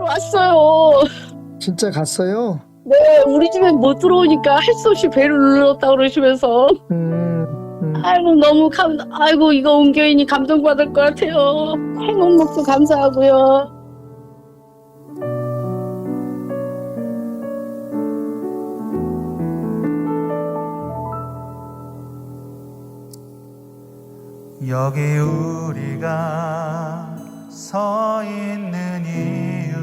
왔어요. 진짜 갔어요? 네, 우리 집에 못 들어오니까 할 수 없이 배를 눌렀다 그러시면서. 아이고, 아이고, 이거 온교인이 감동받을 것 같아요. 행운목도 감사하고요. 여기 우리가 서 있는 이유,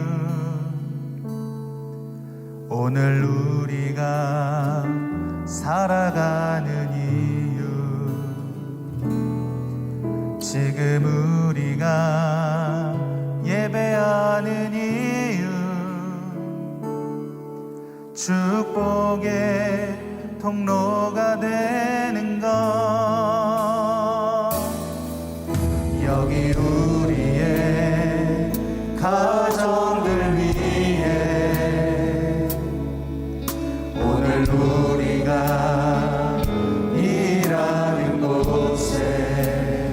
오늘 우리가 살아가는 이유, 지금 우리가 예배하는 이유, 축복의 통로가 되는 것. 여기 우리의 가정들 위해 오늘 우리가 일하는 곳에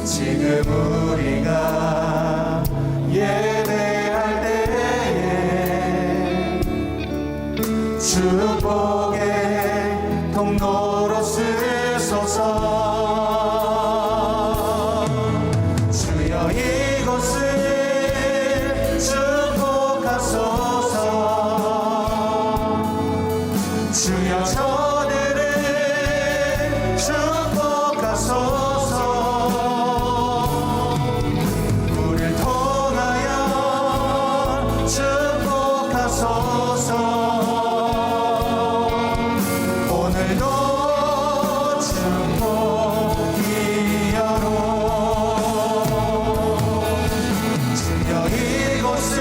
지금 우리가 예배할 때에 축복의 통로로 쓰소서. 주여 저들을 축복하소서. 우리를 통하여 축복하소서. 오늘도 축복이여로 주여 이곳을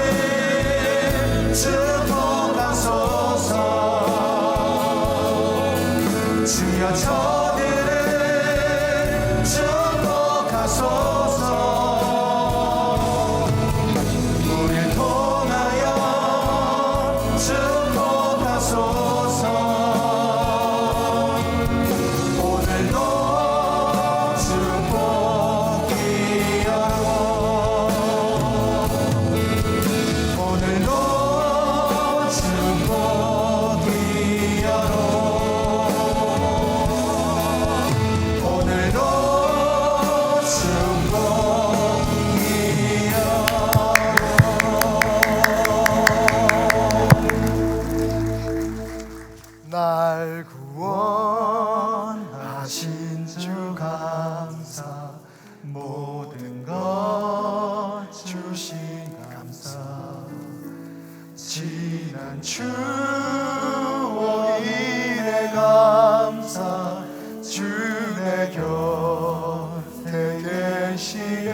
축복하소서. 주여 저들을 축복하소서. 우리를 통하여 축복하소서. 오늘도 축복이여로 오늘도 축복이여로 날 구원하신 주 감사, 모든 것 주신 감사, 지난 추억이네 감사, 주의 곁에 계시네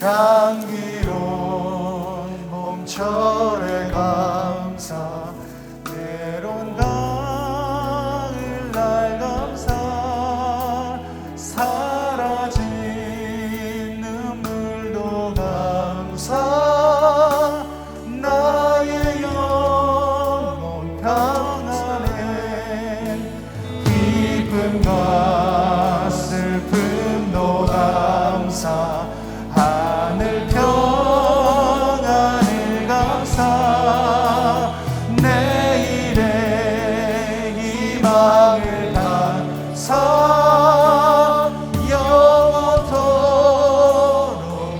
향기로운 봄철의 감사, 때론 닿을 날 감사, 사라진 눈물도 감사, 나의 영혼 평안해 기쁨과 슬픔도 감사, 하늘 평안을 감사, 내일의 희망을 감사, 영원토록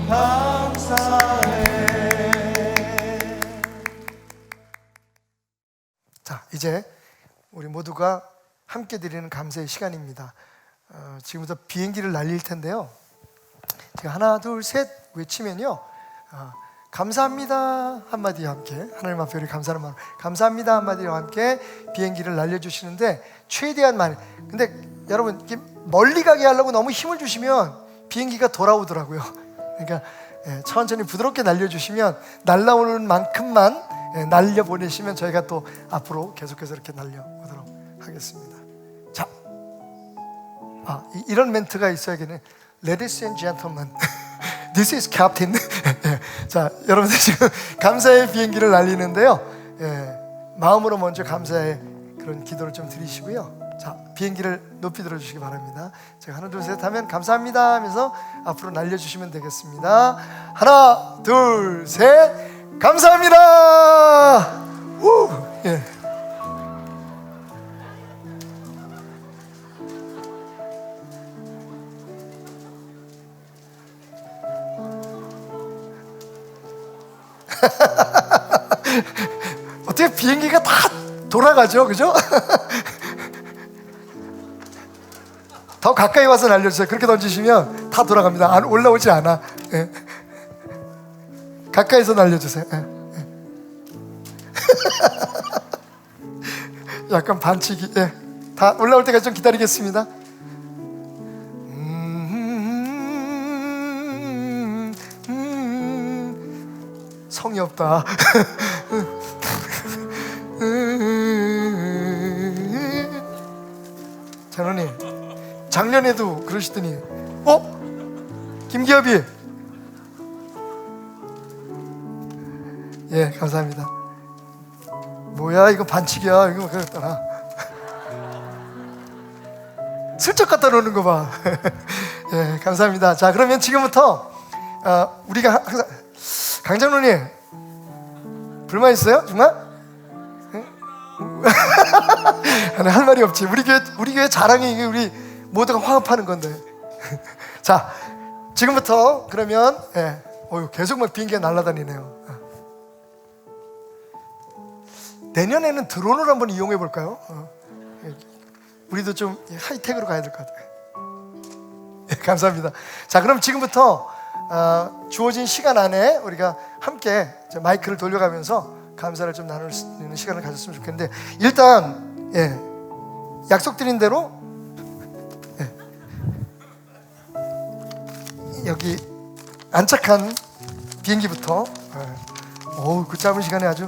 감사해. 자, 이제 우리 모두가 함께 드리는 감사의 시간입니다. 지금부터 비행기를 날릴 텐데요, 제가 하나 둘 셋 외치면요, 감사합니다 한마디와 함께, 하나님 앞에 우리 감사하는 마음, 감사합니다 한마디와 함께 비행기를 날려주시는데, 최대한 많이, 근데 여러분 이렇게 멀리 가게 하려고 너무 힘을 주시면 비행기가 돌아오더라고요. 그러니까 천천히 부드럽게 날려주시면, 날라오는 만큼만 날려보내시면 저희가 또 앞으로 계속해서 이렇게 날려보도록 하겠습니다. 자, 이런 멘트가 있어야겠네. Ladies and gentlemen, this is Captain. 자, 여러분들 지금 감사의 비행기를 날리는데요, 마음으로 먼저 감사의 그런 기도를 좀 드리시고요, 자, 비행기를 높이 들어주시기 바랍니다. 제가 하나 둘 셋 하면 감사합니다 하면서 앞으로 날려주시면 되겠습니다. 하나 둘 셋 감사합니다. 우! 예. 어떻게 비행기가 다 돌아가죠, 그죠? 더 가까이 와서 날려주세요. 그렇게 던지시면 다 돌아갑니다. 안 올라오지 않아. 예. 가까이서 날려주세요. 예. 예. 약간 반칙이. 예. 다 올라올 때까지 좀 기다리겠습니다. 성의 없다. 전원님 작년에도 그러시더니 김기업이 예 감사합니다. 뭐야 이거 반칙이야 이거 그랬더라. 슬쩍 갖다 놓는 거 봐. 예 감사합니다. 자 그러면 지금부터 우리가 항상 강장로님 불만 있어요 정말? 할 말이 없지. 우리 교회 자랑이 이게 우리 모두가 화합하는 건데. 자, 지금부터 그러면 계속 막 비행기가 날아다니네요. 내년에는 드론을 한번 이용해 볼까요? 우리도 좀 하이텍으로 가야 될 것 같아요. 감사합니다. 자, 그럼 지금부터 주어진 시간 안에 우리가 함께 마이크를 돌려가면서 감사를 좀 나눌 수 있는 시간을 가졌으면 좋겠는데 일단 약속드린 대로 여기 안착한 비행기부터 그 짧은 시간에 아주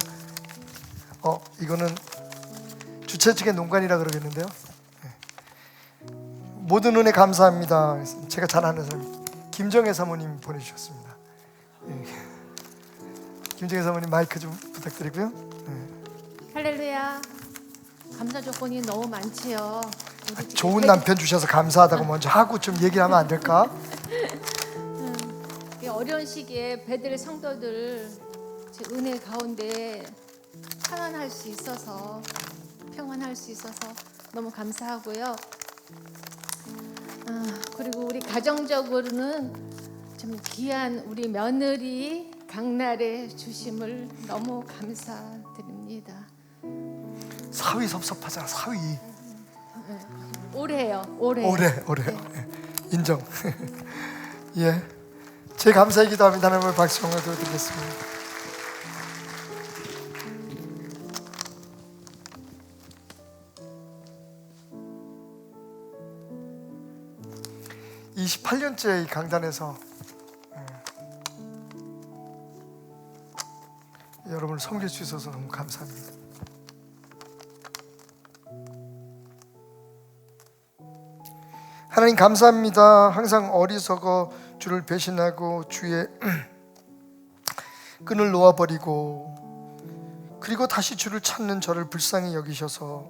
이거는 주최 측의 농간이라 그러겠는데요. 모든 은혜 감사합니다. 제가 잘 아는 사람 김정혜 사모님 보내주셨습니다. 김정혜 사모님 마이크 좀 부탁드리고요. 할렐루야. 감사 조건이 너무 많지요. 우리 집에 좋은 남편 주셔서 감사하다고 먼저 하고 좀 얘기하면 안 될까? 이 어려운 시기에 배들 성도들 제 은혜 가운데 평안할 수 있어서 너무 감사하고요. 그리고 우리 가정적으로는 좀 귀한 우리 며느리 강날의 주심을 너무 감사드립니다. 사위 섭섭하잖아. 사위 올해 네. 인정. 예, 제 감사이기도 합니다. 하나님을 박수 한번 드리겠습니다. (28년째) 이 강단에서 여러분을 섬길 수 있어서 너무 감사합니다. 하나님 감사합니다. 항상 어리석어 주를 배신하고 주의 끈을 놓아버리고 그리고 다시 주를 찾는 저를 불쌍히 여기셔서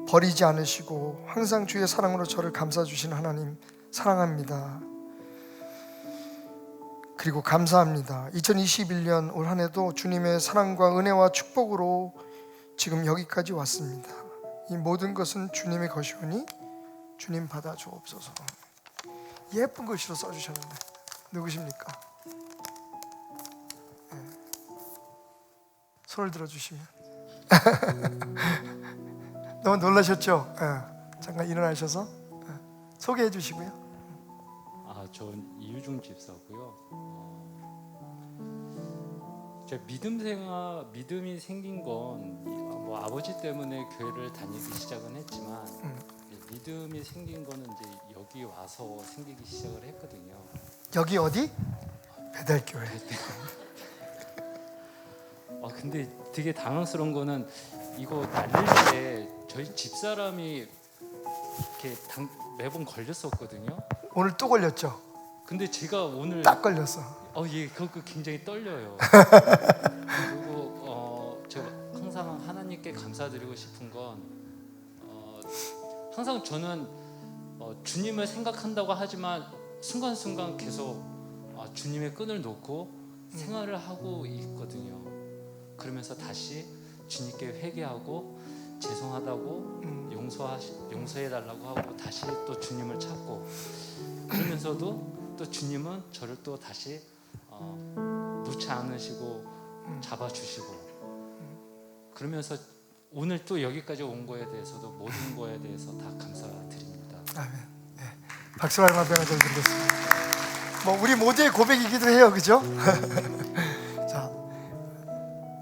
버리지 않으시고 항상 주의 사랑으로 저를 감싸주신 하나님 사랑합니다. 그리고 감사합니다. 2021년 올 한 해도 주님의 사랑과 은혜와 축복으로 지금 여기까지 왔습니다. 이 모든 것은 주님의 것이오니 주님 받아 주옵소서. 예쁜 글씨로 써주셨는데 누구십니까? 손을 들어주시면 너무 놀라셨죠? 잠깐 일어나셔서 소개해 주시고요. 전 이유중 집사고요. 제 믿음이 생긴 건 뭐 아버지 때문에 교회를 다니기 시작은 했지만 믿음이 생긴 거는 이제 여기 와서 생기기 시작을 했거든요. 여기 어디? 배달교회. 근데 되게 당황스러운 거는 이거 날릴 때 저희 집사람이 이렇게 매번 걸렸었거든요. 오늘 또 걸렸죠? 근데 제가 오늘 딱 걸렸어. 예, 그거 굉장히 떨려요. 그리고 제가 항상 하나님께 감사드리고 싶은 건 항상 저는 주님을 생각한다고 하지만 순간순간 계속 주님의 끈을 놓고 생활을 하고 있거든요. 그러면서 다시 주님께 회개하고 죄송하다고 용서해달라고 하고 다시 또 주님을 찾고, 그러면서도 또 주님은 저를 또 다시 놓지 않으시고 잡아주시고, 그러면서 오늘 또 여기까지 온 거에 대해서도 모든 거에 대해서 다 감사드립니다. 아멘. 네. 박수로 하나님 앞에 드리겠습니다. 뭐 우리 모두의 고백이기도 해요, 그죠? 자,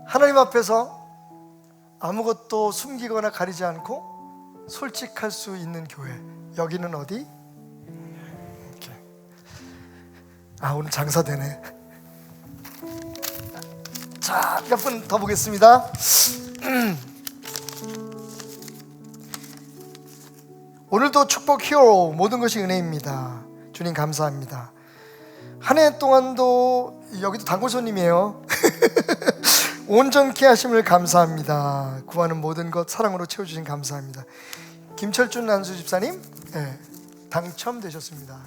하나님 앞에서 아무것도 숨기거나 가리지 않고 솔직할 수 있는 교회. 여기는 어디? 이렇게. 오늘 장사되네. 자, 몇 분 더 보겠습니다. 오늘도 축복 히어로, 모든 것이 은혜입니다. 주님 감사합니다. 한 해 동안도 여기도 단골 손님이에요. 온전케 하심을 감사합니다. 구하는 모든 것 사랑으로 채워주신 감사합니다. 김철준 난수 집사님, 네, 당첨되셨습니다.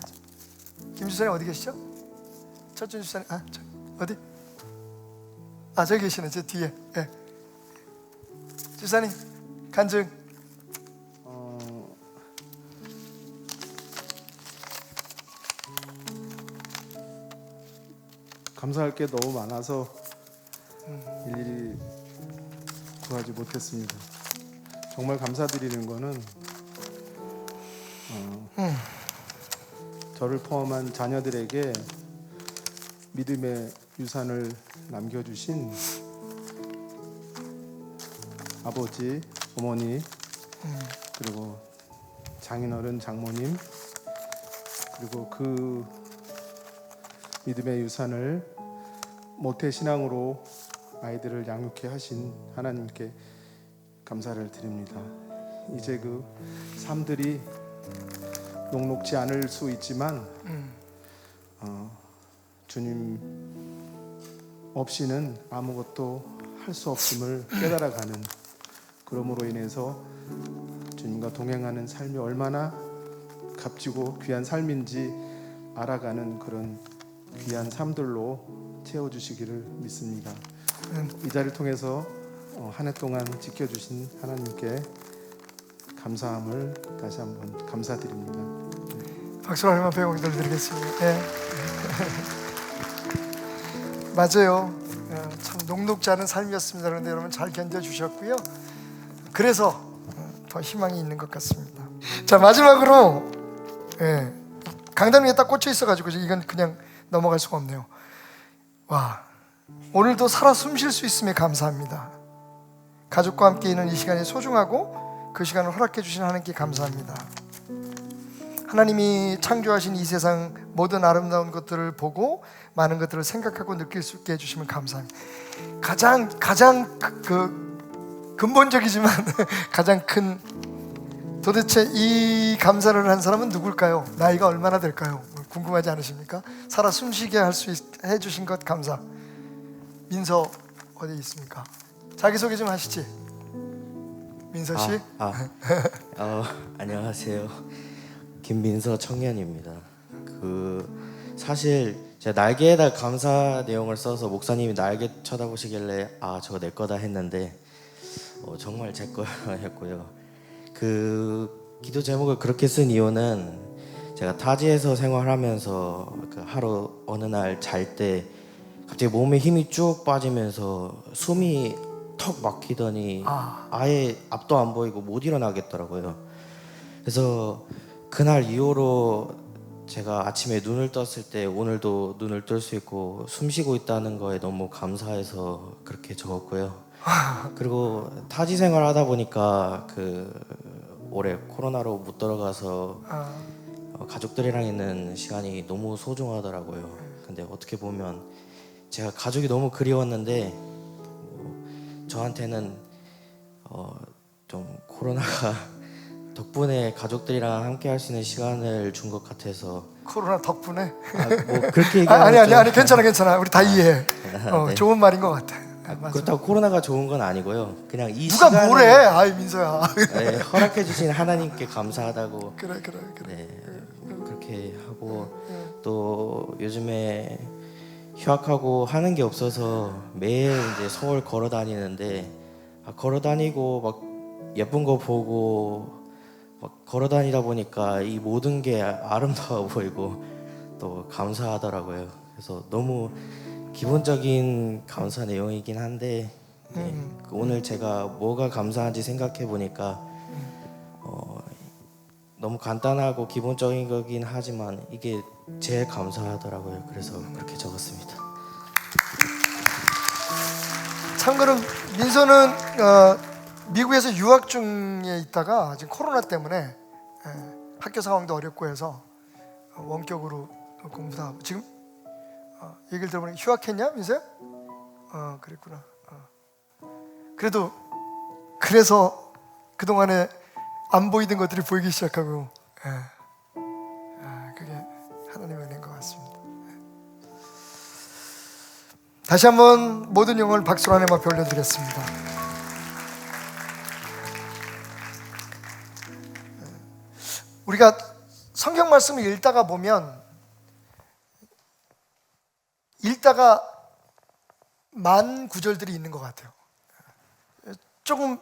김 집사님 어디 계시죠? 철준 집사님, 어디? 저기 계시네, 저 뒤에. 네. 집사님 간증. 감사할 게 너무 많아서 일일이 구하지 못했습니다. 정말 감사드리는 거는 저를 포함한 자녀들에게 믿음의 유산을 남겨주신 아버지, 어머니, 그리고 장인어른, 장모님, 그리고 그 믿음의 유산을 모태신앙으로 아이들을 양육해 하신 하나님께 감사를 드립니다. 이제 그 삶들이 녹록지 않을 수 있지만 주님 없이는 아무것도 할 수 없음을 깨달아가는, 그러므로 인해서 주님과 동행하는 삶이 얼마나 값지고 귀한 삶인지 알아가는 그런 귀한 삶들로 채워주시기를 믿습니다. 이 자리를 통해서 한 해 동안 지켜주신 하나님께 감사함을 다시 한번 감사드립니다. 박수로 하나님 앞에 공들 드리겠습니다. 네. 맞아요. 참 녹록지 않은 삶이었습니다. 그런데 여러분 잘 견뎌주셨고요. 그래서 더 희망이 있는 것 같습니다. 자, 마지막으로 강단 위에 딱 꽂혀 있어가지고 이건 그냥 넘어갈 수가 없네요. 와, 오늘도 살아 숨쉴 수 있음에 감사합니다. 가족과 함께 있는 이 시간이 소중하고 그 시간을 허락해 주신 하나님께 감사합니다. 하나님이 창조하신 이 세상 모든 아름다운 것들을 보고 많은 것들을 생각하고 느낄 수 있게 해주시면 감사합니다. 가장 근본적이지만 가장 큰, 도대체 이 감사를 한 사람은 누굴까요? 나이가 얼마나 될까요? 궁금하지 않으십니까? 살아 숨쉬게 해주신 것 감사. 민서 어디 있습니까? 자기소개 좀 하시지. 민서 씨. 안녕하세요. 김민서 청년입니다. 사실 제가 날개에 달 감사 내용을 써서 목사님이 날개 쳐다보시길래 저거 내 거다 했는데 정말 제 거였고요. 기도 제목을 그렇게 쓴 이유는 제가 타지에서 생활하면서 하루 어느 날 잘 때 갑자기 몸에 힘이 쭉 빠지면서 숨이 턱 막히더니 아예 앞도 안 보이고 못 일어나겠더라고요. 그래서 그날 이후로 제가 아침에 눈을 떴을 때 오늘도 눈을 뜰 수 있고 숨 쉬고 있다는 거에 너무 감사해서 그렇게 적었고요. 그리고 타지 생활 하다 보니까 올해 코로나로 못 들어가서 가족들이랑 있는 시간이 너무 소중하더라고요. 근데 어떻게 보면 제가 가족이 너무 그리웠는데 저한테는 좀 코로나가 덕분에 가족들이랑 함께 할 수 있는 시간을 준 것 같아서. 코로나 덕분에? 뭐 그렇게 얘기하면 아니 괜찮아 우리 다 이해해. 네. 좋은 말인 것 같아. 맞아. 그렇다고 코로나가 좋은 건 아니고요. 그냥 이 누가 시간을 뭐래? 아이 민서야. 네, 허락해 주신 하나님께 감사하다고 그래. 네, 그렇게 하고 또 요즘에 휴학하고 하는 게 없어서 매일 이제 서울 걸어 다니는데 걸어 다니고 막 예쁜 거 보고 막 걸어 다니다 보니까 이 모든 게 아름다워 보이고 또 감사하더라고요. 그래서 너무 기본적인 감사 내용이긴 한데 오늘 제가 뭐가 감사한지 생각해 보니까 너무 간단하고 기본적인 거긴 하지만 이게 제일 감사하더라고요. 그래서 그렇게 적었습니다. 참고로 민서는 미국에서 유학 중에 있다가 지금 코로나 때문에 학교 상황도 어렵고 해서 원격으로 공부도 하고 지금 얘기를 들어보니 휴학했냐 민서야? 그랬구나. 그래도 그래서 그동안에 안 보이던 것들이 보이기 시작하고 그게 하나님의 은혜인 것 같습니다. 다시 한번 모든 영혼을 박수로 하나님 앞에 올려드리겠습니다. 우리가 성경 말씀을 읽다가 보면 읽다가 만 구절들이 있는 것 같아요. 조금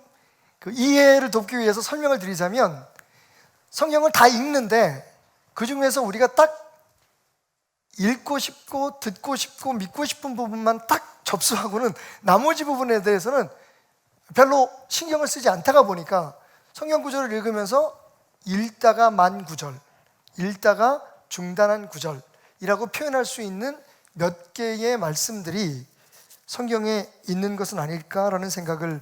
그 이해를 돕기 위해서 설명을 드리자면 성경을 다 읽는데 그 중에서 우리가 딱 읽고 싶고 듣고 싶고 믿고 싶은 부분만 딱 접수하고는 나머지 부분에 대해서는 별로 신경을 쓰지 않다가 보니까 성경 구절을 읽으면서 읽다가 만 구절, 읽다가 중단한 구절이라고 표현할 수 있는 몇 개의 말씀들이 성경에 있는 것은 아닐까라는 생각을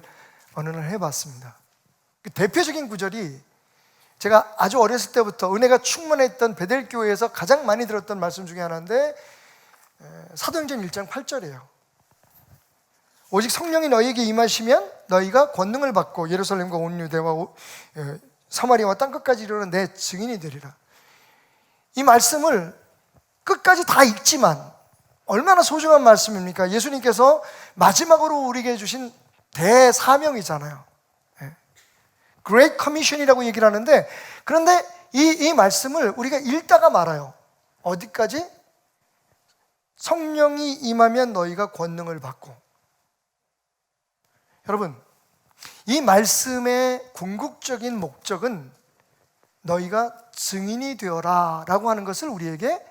어느 날 해봤습니다. 그 대표적인 구절이 제가 아주 어렸을 때부터 은혜가 충만했던 베델교회에서 가장 많이 들었던 말씀 중에 하나인데 사도행전 1장 8절이에요. 오직 성령이 너희에게 임하시면 너희가 권능을 받고 예루살렘과 온 유대와 사마리아와 땅끝까지 이르는 내 증인이 되리라. 이 말씀을 끝까지 다 읽지만 얼마나 소중한 말씀입니까? 예수님께서 마지막으로 우리에게 주신 대사명이잖아요. Great Commission이라고 얘기를 하는데 그런데 이 말씀을 우리가 읽다가 말아요. 어디까지? 성령이 임하면 너희가 권능을 받고. 여러분, 이 말씀의 궁극적인 목적은 너희가 증인이 되어라 라고 하는 것을 우리에게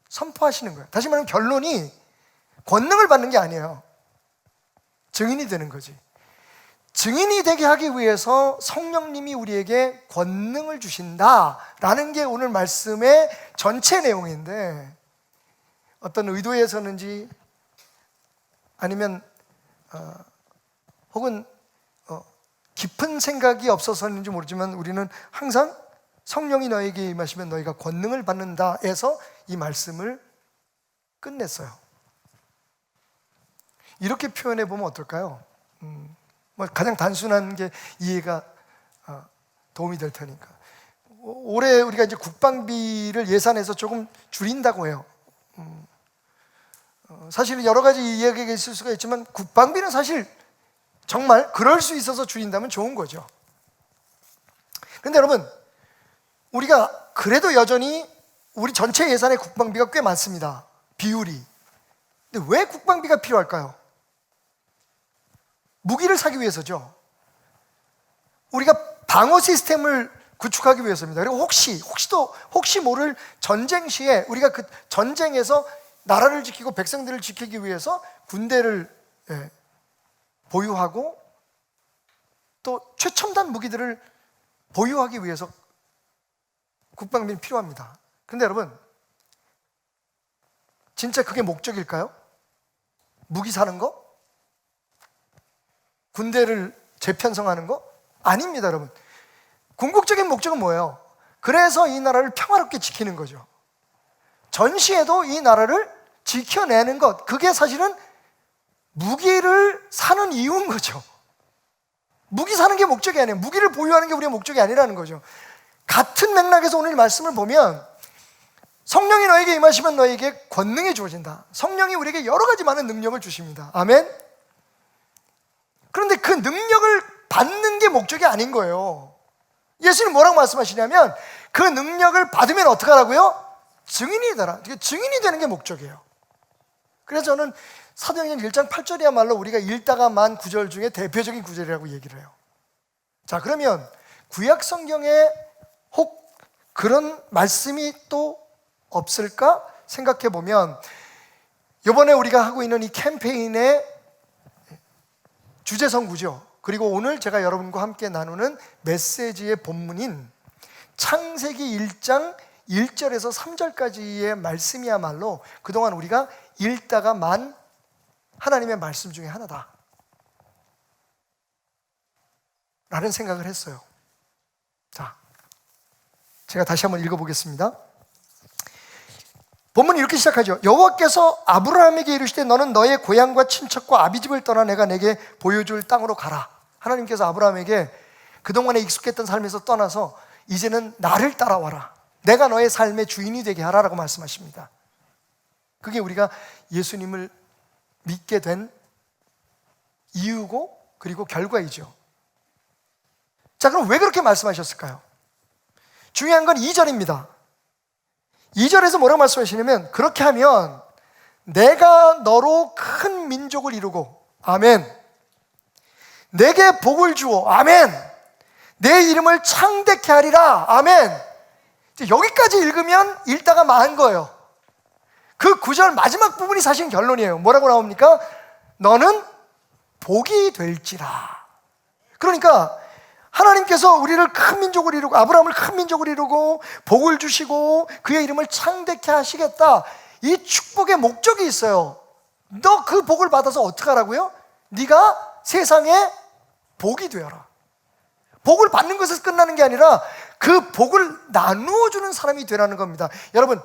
선포하시는 거예요. 다시 말하면 결론이 권능을 받는 게 아니에요. 증인이 되는 거지. 증인이 되게 하기 위해서 성령님이 우리에게 권능을 주신다라는 게 오늘 말씀의 전체 내용인데 어떤 의도에서는지 아니면 혹은 깊은 생각이 없어서인지 모르지만 우리는 항상 성령이 너에게 임하시면 너희가 권능을 받는다 해서 이 말씀을 끝냈어요. 이렇게 표현해 보면 어떨까요? 가장 단순한 게 이해가 도움이 될 테니까. 올해 우리가 이제 국방비를 예산에서 조금 줄인다고 해요. 사실 여러 가지 이야기가 있을 수가 있지만 국방비는 사실 정말 그럴 수 있어서 줄인다면 좋은 거죠. 그런데 여러분, 우리가 그래도 여전히 우리 전체 예산의 국방비가 꽤 많습니다. 비율이. 근데 왜 국방비가 필요할까요? 무기를 사기 위해서죠. 우리가 방어 시스템을 구축하기 위해서입니다. 그리고 혹시 모를 전쟁 시에 우리가 그 전쟁에서 나라를 지키고 백성들을 지키기 위해서 군대를 보유하고 또 최첨단 무기들을 보유하기 위해서 국방비는 필요합니다. 그런데 여러분, 진짜 그게 목적일까요? 무기 사는 거? 군대를 재편성하는 거? 아닙니다, 여러분. 궁극적인 목적은 뭐예요? 그래서 이 나라를 평화롭게 지키는 거죠. 전시에도 이 나라를 지켜내는 것, 그게 사실은 무기를 사는 이유인 거죠. 무기 사는 게 목적이 아니에요. 무기를 보유하는 게 우리의 목적이 아니라는 거죠. 같은 맥락에서 오늘 말씀을 보면 성령이 너에게 임하시면 너에게 권능이 주어진다. 성령이 우리에게 여러 가지 많은 능력을 주십니다. 아멘. 그런데 그 능력을 받는 게 목적이 아닌 거예요. 예수님 뭐라고 말씀하시냐면 그 능력을 받으면 어떻게 하라고요? 증인이 되라. 증인이 되는 게 목적이에요. 그래서 저는 사도행전 1장 8절이야말로 우리가 읽다가 만 구절 중에 대표적인 구절이라고 얘기를 해요. 자, 그러면 구약 성경에 혹 그런 말씀이 또 없을까 생각해 보면 이번에 우리가 하고 있는 이 캠페인의 주제 성구죠. 그리고 오늘 제가 여러분과 함께 나누는 메시지의 본문인 창세기 1장 1절에서 3절까지의 말씀이야말로 그동안 우리가 읽다가 만 하나님의 말씀 중에 하나다 라는 생각을 했어요. 자, 제가 다시 한번 읽어보겠습니다. 본문이 이렇게 시작하죠. 여호와께서 아브라함에게 이르시되 너는 너의 고향과 친척과 아비집을 떠나 내가 내게 보여줄 땅으로 가라. 하나님께서 아브라함에게 그동안에 익숙했던 삶에서 떠나서 이제는 나를 따라와라. 내가 너의 삶의 주인이 되게 하라라고 말씀하십니다. 그게 우리가 예수님을 믿게 된 이유고 그리고 결과이죠. 자, 그럼 왜 그렇게 말씀하셨을까요? 중요한 건 2절입니다. 2절에서 뭐라고 말씀하시냐면 그렇게 하면 내가 너로 큰 민족을 이루고 아멘 내게 복을 주어 아멘 내 이름을 창대케 하리라 아멘. 여기까지 읽으면 읽다가 망한 거예요. 그 9절 마지막 부분이 사실 결론이에요. 뭐라고 나옵니까? 너는 복이 될지라. 그러니까 하나님께서 우리를 큰 민족을 이루고 아브라함을 큰 민족을 이루고 복을 주시고 그의 이름을 창대케 하시겠다. 이 축복의 목적이 있어요. 너 그 복을 받아서 어떻게 하라고요? 네가 세상에 복이 되어라. 복을 받는 것에서 끝나는 게 아니라 그 복을 나누어 주는 사람이 되라는 겁니다. 여러분,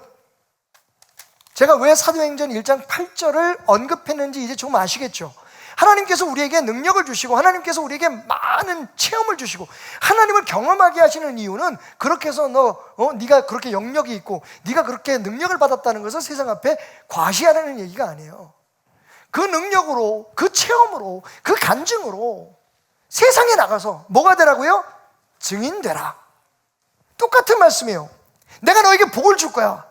제가 왜 사도행전 1장 8절을 언급했는지 이제 좀 아시겠죠? 하나님께서 우리에게 능력을 주시고 하나님께서 우리에게 많은 체험을 주시고 하나님을 경험하게 하시는 이유는 그렇게 해서 네가 그렇게 영역이 있고 네가 그렇게 능력을 받았다는 것을 세상 앞에 과시하라는 얘기가 아니에요. 그 능력으로, 그 체험으로, 그 간증으로 세상에 나가서 뭐가 되라고요? 증인 되라. 똑같은 말씀이에요. 내가 너에게 복을 줄 거야.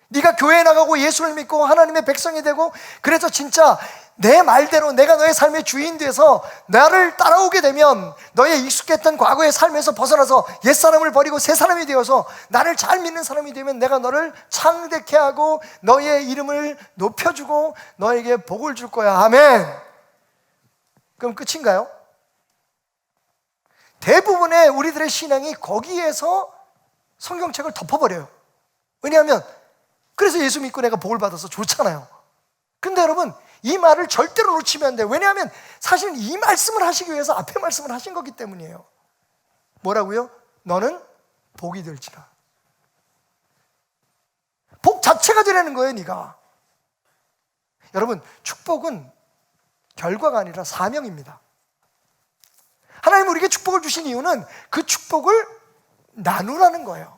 네가 교회에 나가고 예수를 믿고 하나님의 백성이 되고 그래서 진짜 내 말대로 내가 너의 삶의 주인 돼서 나를 따라오게 되면 너의 익숙했던 과거의 삶에서 벗어나서 옛사람을 버리고 새사람이 되어서 나를 잘 믿는 사람이 되면 내가 너를 창대케 하고 너의 이름을 높여주고 너에게 복을 줄 거야. 아멘. 그럼 끝인가요? 대부분의 우리들의 신앙이 거기에서 성경책을 덮어버려요. 왜냐하면 그래서 예수 믿고 내가 복을 받아서 좋잖아요. 근데 여러분 이 말을 절대로 놓치면 안 돼요. 왜냐하면 사실은 이 말씀을 하시기 위해서 앞에 말씀을 하신 거기 때문이에요. 뭐라고요? 너는 복이 될지라. 복 자체가 되라는 거예요. 네가. 여러분 축복은 결과가 아니라 사명입니다. 하나님 우리에게 축복을 주신 이유는 그 축복을 나누라는 거예요.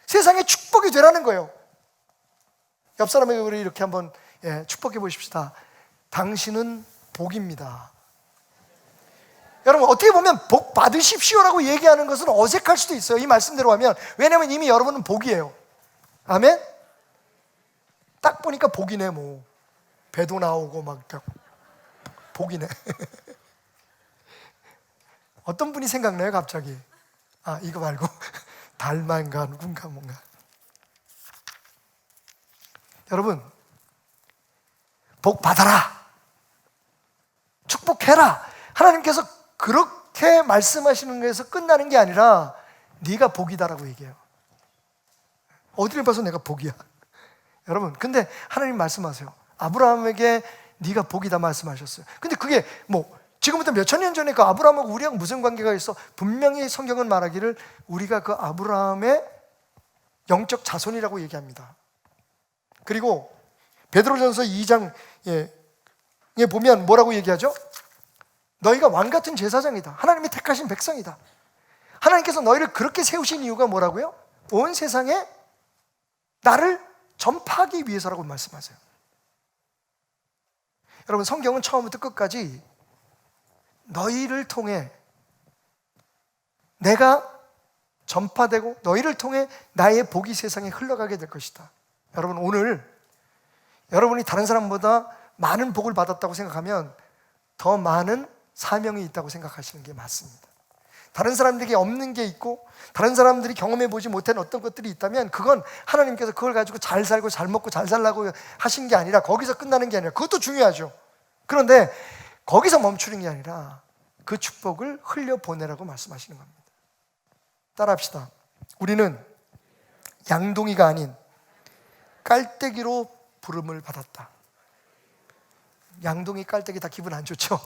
세상에 축복이 되라는 거예요. 옆 사람에게 우리 이렇게 한번 축복해 보십시다. 당신은 복입니다. 여러분 어떻게 보면 복 받으십시오라고 얘기하는 것은 어색할 수도 있어요. 이 말씀대로 하면. 왜냐하면 이미 여러분은 복이에요. 아멘? 딱 보니까 복이네. 뭐 배도 나오고 막 복이네. 어떤 분이 생각나요 갑자기? 아 이거 말고 달만가 누군가 뭔가. 여러분 복 받아라, 축복해라. 하나님께서 그렇게 말씀하시는 것에서 끝나는 게 아니라 네가 복이다라고 얘기해요. 어디를 봐서 내가 복이야? 여러분 근데 하나님 말씀하세요. 아브라함에게 네가 복이다 말씀하셨어요. 근데 그게 뭐 지금부터 몇천 년 전에 그 아브라함하고 우리하고 무슨 관계가 있어? 분명히 성경은 말하기를 우리가 그 아브라함의 영적 자손이라고 얘기합니다. 그리고 베드로전서 2장에 보면 뭐라고 얘기하죠? 너희가 왕같은 제사장이다. 하나님의 택하신 백성이다. 하나님께서 너희를 그렇게 세우신 이유가 뭐라고요? 온 세상에 나를 전파하기 위해서라고 말씀하세요. 여러분 성경은 처음부터 끝까지 너희를 통해 내가 전파되고 너희를 통해 나의 복이 세상에 흘러가게 될 것이다. 여러분, 오늘 여러분이 다른 사람보다 많은 복을 받았다고 생각하면 더 많은 사명이 있다고 생각하시는 게 맞습니다. 다른 사람들에게 없는 게 있고 다른 사람들이 경험해 보지 못한 어떤 것들이 있다면 그건 하나님께서 그걸 가지고 잘 살고 잘 먹고 잘 살라고 하신 게 아니라, 거기서 끝나는 게 아니라, 그것도 중요하죠. 그런데 거기서 멈추는 게 아니라 그 축복을 흘려보내라고 말씀하시는 겁니다. 따라합시다. 우리는 양동이가 아닌 깔때기로 부름을 받았다. 양동이, 깔때기 다 기분 안 좋죠?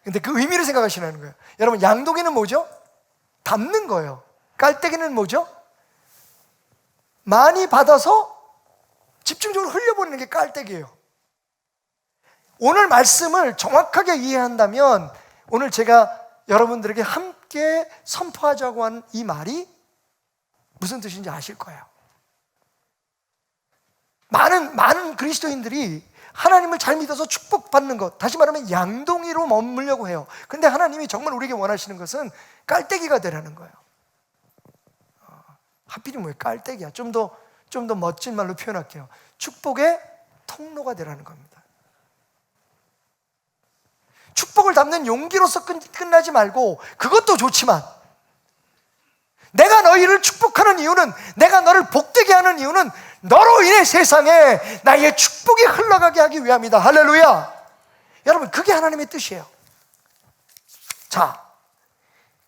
근데 그 의미를 생각하시라는 거예요. 여러분, 양동이는 뭐죠? 담는 거예요. 깔때기는 뭐죠? 많이 받아서 집중적으로 흘려보내는 게 깔때기예요. 오늘 말씀을 정확하게 이해한다면 오늘 제가 여러분들에게 함께 선포하자고 하는 이 말이 무슨 뜻인지 아실 거예요. 많은 그리스도인들이 하나님을 잘 믿어서 축복받는 것, 다시 말하면 양동이로 머물려고 해요. 근데 하나님이 정말 우리에게 원하시는 것은 깔때기가 되라는 거예요. 하필이 뭐예요? 깔때기야. 좀 더 멋진 말로 표현할게요. 축복의 통로가 되라는 겁니다. 축복을 담는 용기로서 끝나지 말고, 그것도 좋지만 내가 너희를 축복하는 이유는, 내가 너를 복되게 하는 이유는 너로 인해 세상에 나의 축복이 흘러가게 하기 위함이다. 할렐루야. 여러분, 그게 하나님의 뜻이에요. 자,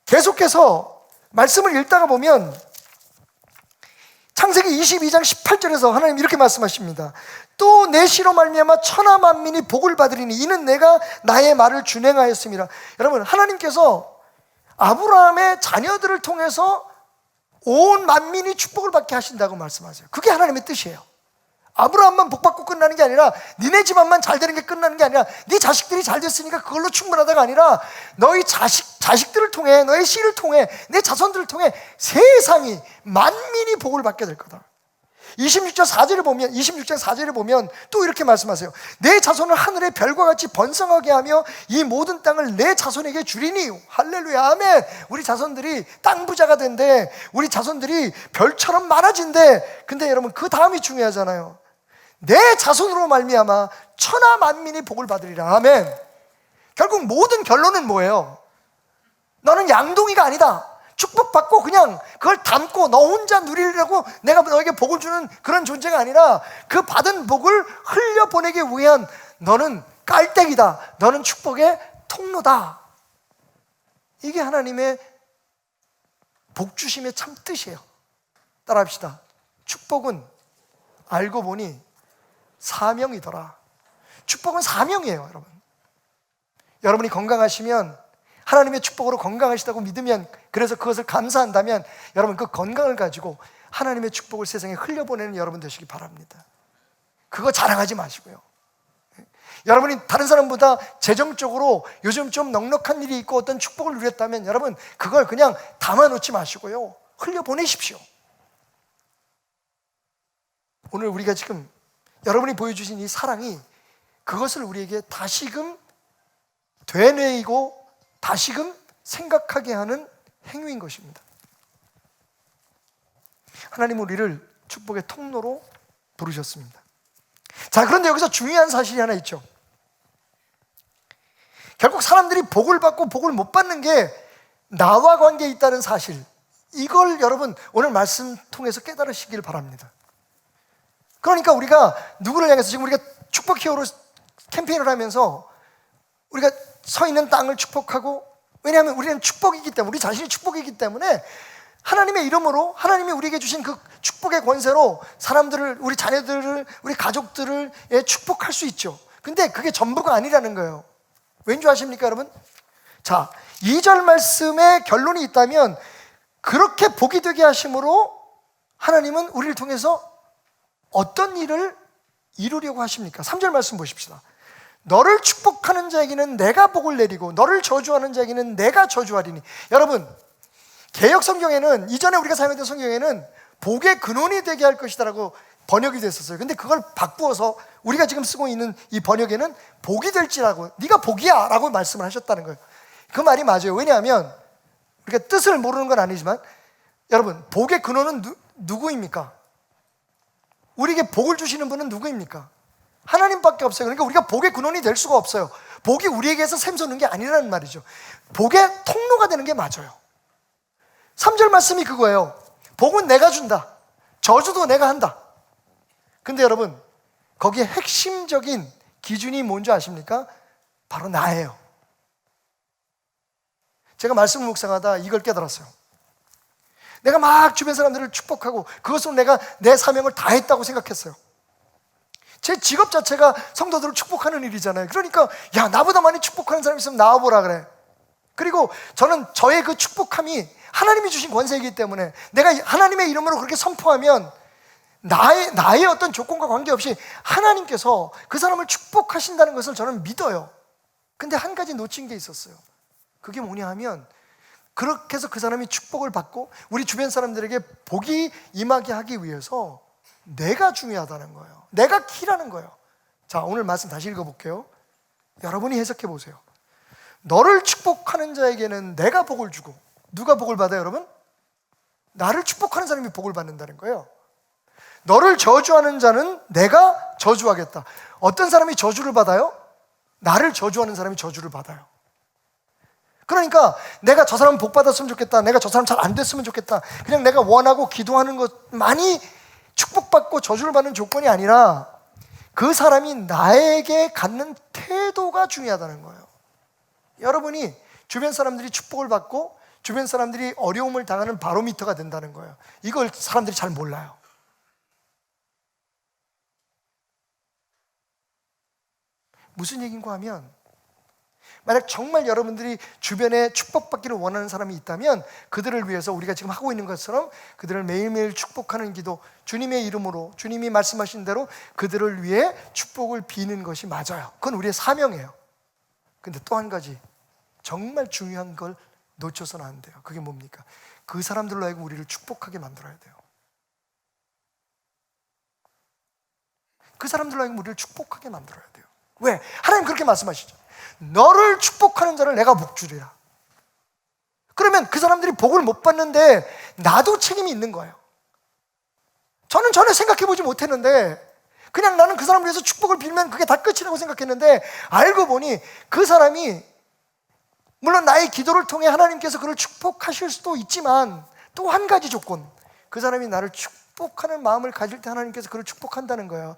계속해서 말씀을 읽다가 보면 창세기 22장 18절에서 하나님 이렇게 말씀하십니다. 또 내 씨로 말미암아 천하 만민이 복을 받으리니 이는 내가 나의 말을 준행하였습니다. 여러분, 하나님께서 아브라함의 자녀들을 통해서 온 만민이 축복을 받게 하신다고 말씀하세요. 그게 하나님의 뜻이에요. 아브라함만 복받고 끝나는 게 아니라, 니네 집안만 잘 되는 게 끝나는 게 아니라, 네 자식들이 잘 됐으니까 그걸로 충분하다가 아니라, 너희 자식들을 통해, 너의 씨를 통해, 내 자손들을 통해 세상이, 만민이 복을 받게 될 거다. 26장 4절을 보면 또 이렇게 말씀하세요. 내 자손을 하늘의 별과 같이 번성하게 하며 이 모든 땅을 내 자손에게 주리니. 할렐루야, 아멘. 우리 자손들이 땅 부자가 된대. 우리 자손들이 별처럼 많아진대. 근데 여러분, 그 다음이 중요하잖아요. 내 자손으로 말미암아 천하 만민이 복을 받으리라. 아멘. 결국 모든 결론은 뭐예요? 너는 양동이가 아니다. 축복받고 그냥 그걸 담고 너 혼자 누리려고 내가 너에게 복을 주는 그런 존재가 아니라, 그 받은 복을 흘려보내기 위한 너는 깔때기다. 너는 축복의 통로다. 이게 하나님의 복주심의 참 뜻이에요. 따라합시다. 축복은 알고 보니 사명이더라. 축복은 사명이에요, 여러분. 여러분이 건강하시면, 하나님의 축복으로 건강하시다고 믿으면, 그래서 그것을 감사한다면, 여러분 그 건강을 가지고 하나님의 축복을 세상에 흘려보내는 여러분 되시기 바랍니다. 그거 자랑하지 마시고요. 여러분이 다른 사람보다 재정적으로 요즘 좀 넉넉한 일이 있고 어떤 축복을 누렸다면, 여러분 그걸 그냥 담아놓지 마시고요, 흘려보내십시오. 오늘 우리가 지금 여러분이 보여주신 이 사랑이 그것을 우리에게 다시금 되뇌이고 다시금 생각하게 하는 행위인 것입니다. 하나님은 우리를 축복의 통로로 부르셨습니다. 자, 그런데 여기서 중요한 사실이 하나 있죠. 결국 사람들이 복을 받고 복을 못 받는 게 나와 관계에 있다는 사실, 이걸 여러분 오늘 말씀 통해서 깨달으시길 바랍니다. 그러니까 우리가 누구를 향해서, 지금 우리가 축복 히어로 캠페인을 하면서 우리가 서 있는 땅을 축복하고, 왜냐하면 우리는 축복이기 때문에, 우리 자신이 축복이기 때문에 하나님의 이름으로, 하나님이 우리에게 주신 그 축복의 권세로 사람들을, 우리 자녀들을, 우리 가족들을 축복할 수 있죠. 근데 그게 전부가 아니라는 거예요. 왠 줄 아십니까, 여러분? 자, 2절 말씀에 결론이 있다면, 그렇게 복이 되게 하심으로 하나님은 우리를 통해서 어떤 일을 이루려고 하십니까? 3절 말씀 보십시다. 너를 축복하는 자에게는 내가 복을 내리고 너를 저주하는 자에게는 내가 저주하리니. 여러분, 개역 성경에는, 이전에 우리가 사용했던 성경에는 복의 근원이 되게 할 것이다라고 번역이 됐었어요. 근데 그걸 바꾸어서 우리가 지금 쓰고 있는 이 번역에는 복이 될지라고, 네가 복이야 라고 말씀을 하셨다는 거예요. 그 말이 맞아요. 왜냐하면 우리가 뜻을 모르는 건 아니지만 여러분, 복의 근원은 누구입니까? 우리에게 복을 주시는 분은 누구입니까? 하나님밖에 없어요. 그러니까 우리가 복의 근원이 될 수가 없어요. 복이 우리에게서 샘솟는 게 아니라는 말이죠. 복의 통로가 되는 게 맞아요. 3절 말씀이 그거예요. 복은 내가 준다. 저주도 내가 한다. 근데 여러분, 거기에 핵심적인 기준이 뭔지 아십니까? 바로 나예요. 제가 말씀을 묵상하다 이걸 깨달았어요. 내가 막 주변 사람들을 축복하고 그것으로 내가 내 사명을 다했다고 생각했어요. 제 직업 자체가 성도들을 축복하는 일이잖아요. 그러니까 야, 나보다 많이 축복하는 사람이 있으면 나와보라 그래. 그리고 저는 저의 그 축복함이 하나님이 주신 권세이기 때문에 내가 하나님의 이름으로 그렇게 선포하면 나의 어떤 조건과 관계없이 하나님께서 그 사람을 축복하신다는 것을 저는 믿어요. 근데 한 가지 놓친 게 있었어요. 그게 뭐냐 하면 그렇게 해서 그 사람이 축복을 받고 우리 주변 사람들에게 복이 임하게 하기 위해서 내가 중요하다는 거예요. 내가 키라는 거예요. 자, 오늘 말씀 다시 읽어볼게요. 여러분이 해석해 보세요. 너를 축복하는 자에게는 내가 복을 주고, 누가 복을 받아요, 여러분? 나를 축복하는 사람이 복을 받는다는 거예요. 너를 저주하는 자는 내가 저주하겠다. 어떤 사람이 저주를 받아요? 나를 저주하는 사람이 저주를 받아요. 그러니까 내가 저 사람 복 받았으면 좋겠다, 내가 저 사람 잘 안 됐으면 좋겠다, 그냥 내가 원하고 기도하는 것만이 축복받고 저주를 받는 조건이 아니라 그 사람이 나에게 갖는 태도가 중요하다는 거예요. 여러분이 주변 사람들이 축복을 받고 주변 사람들이 어려움을 당하는 바로미터가 된다는 거예요. 이걸 사람들이 잘 몰라요. 무슨 얘기인가 하면, 만약 정말 여러분들이 주변에 축복받기를 원하는 사람이 있다면 그들을 위해서 우리가 지금 하고 있는 것처럼 그들을 매일매일 축복하는 기도, 주님의 이름으로 주님이 말씀하신 대로 그들을 위해 축복을 비는 것이 맞아요. 그건 우리의 사명이에요. 근데 또 한 가지 정말 중요한 걸 놓쳐서는 안 돼요. 그게 뭡니까? 그 사람들로 하여금 우리를 축복하게 만들어야 돼요. 그 사람들로 하여금 우리를 축복하게 만들어야 돼요. 왜? 하나님 그렇게 말씀하시죠. 너를 축복하는 자를 내가 복 주리라. 그러면 그 사람들이 복을 못 받는데 나도 책임이 있는 거예요. 저는 전혀 생각해보지 못했는데 그냥 나는 그 사람을 위해서 축복을 빌면 그게 다 끝이라고 생각했는데 알고 보니 그 사람이 물론 나의 기도를 통해 하나님께서 그를 축복하실 수도 있지만 또 한 가지 조건, 그 사람이 나를 축복하는 마음을 가질 때 하나님께서 그를 축복한다는 거예요.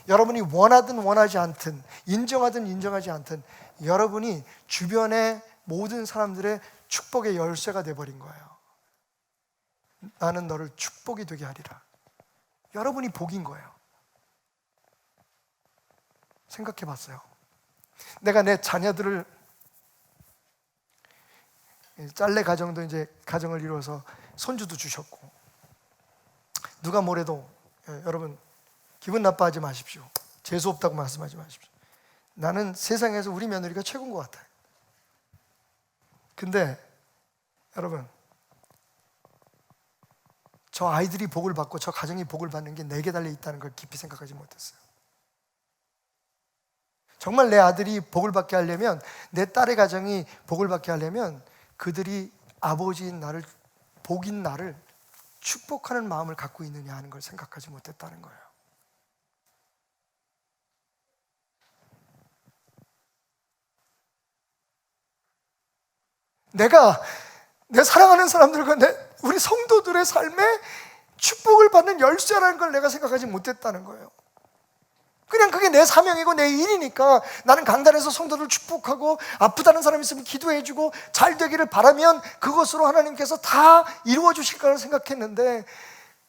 여러분이 원하든 원하지 않든 인정하든 인정하지 않든 여러분이 주변의 모든 사람들의 축복의 열쇠가 돼버린 거예요. 나는 너를 축복이 되게 하리라. 여러분이 복인 거예요. 생각해 봤어요. 내가 내 자녀들을, 짤내 가정도 이제 가정을 이루어서 손주도 주셨고, 누가 뭐래도 여러분 기분 나빠하지 마십시오. 재수 없다고 말씀하지 마십시오. 나는 세상에서 우리 며느리가 최고인 것 같아요. 근데 여러분, 저 아이들이 복을 받고 저 가정이 복을 받는 게 내게 달려 있다는 걸 깊이 생각하지 못했어요. 정말 내 아들이 복을 받게 하려면, 내 딸의 가정이 복을 받게 하려면 그들이 아버지인 나를, 복인 나를 축복하는 마음을 갖고 있느냐 하는 걸 생각하지 못했다는 거예요. 내가 내 사랑하는 사람들과 우리 성도들의 삶에 축복을 받는 열쇠라는 걸 내가 생각하지 못했다는 거예요. 그냥 그게 내 사명이고 내 일이니까 나는 강단에서 성도들 축복하고 아프다는 사람 있으면 기도해주고 잘 되기를 바라면 그것으로 하나님께서 다 이루어 주실 거라고 생각했는데,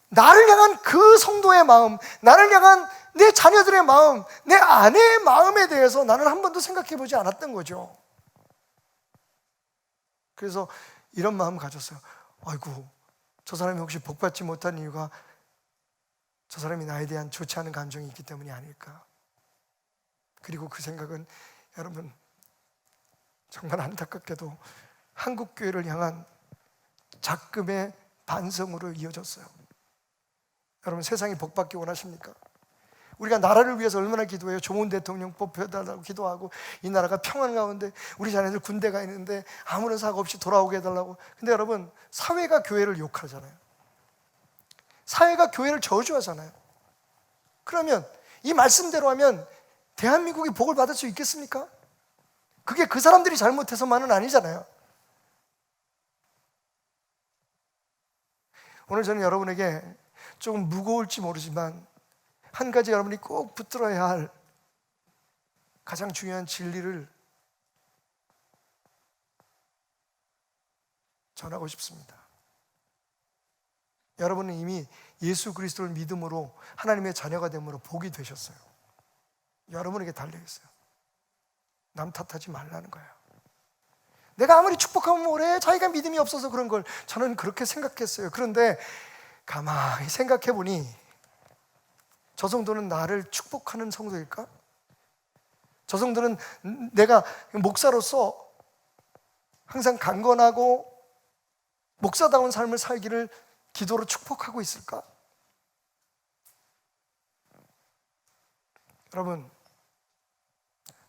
나를 향한 그 성도의 마음, 나를 향한 내 자녀들의 마음, 내 아내의 마음에 대해서 나는 한 번도 생각해 보지 않았던 거죠. 그래서 이런 마음 가졌어요. 아이고, 저 사람이 혹시 복받지 못한 이유가 저 사람이 나에 대한 좋지 않은 감정이 있기 때문이 아닐까. 그리고 그 생각은 여러분 정말 안타깝게도 한국교회를 향한 작금의 반성으로 이어졌어요. 여러분, 세상이 복받기 원하십니까? 우리가 나라를 위해서 얼마나 기도해요. 좋은 대통령 뽑혀달라고 기도하고, 이 나라가 평안 가운데 우리 자녀들 군대가 있는데 아무런 사고 없이 돌아오게 해달라고. 근데 여러분, 사회가 교회를 욕하잖아요. 사회가 교회를 저주하잖아요. 그러면 이 말씀대로 하면 대한민국이 복을 받을 수 있겠습니까? 그게 그 사람들이 잘못해서만은 아니잖아요. 오늘 저는 여러분에게 조금 무거울지 모르지만 한 가지 여러분이 꼭 붙들어야 할 가장 중요한 진리를 전하고 싶습니다. 여러분은 이미 예수 그리스도를 믿음으로 하나님의 자녀가 됨으로 복이 되셨어요. 여러분에게 달려있어요. 남 탓하지 말라는 거예요. 내가 아무리 축복하면 뭐래? 자기가 믿음이 없어서 그런 걸. 저는 그렇게 생각했어요. 그런데 가만히 생각해 보니 저 정도는 나를 축복하는 성도일까? 저 정도는 내가 목사로서 항상 강건하고 목사다운 삶을 살기를 기도로 축복하고 있을까? 여러분,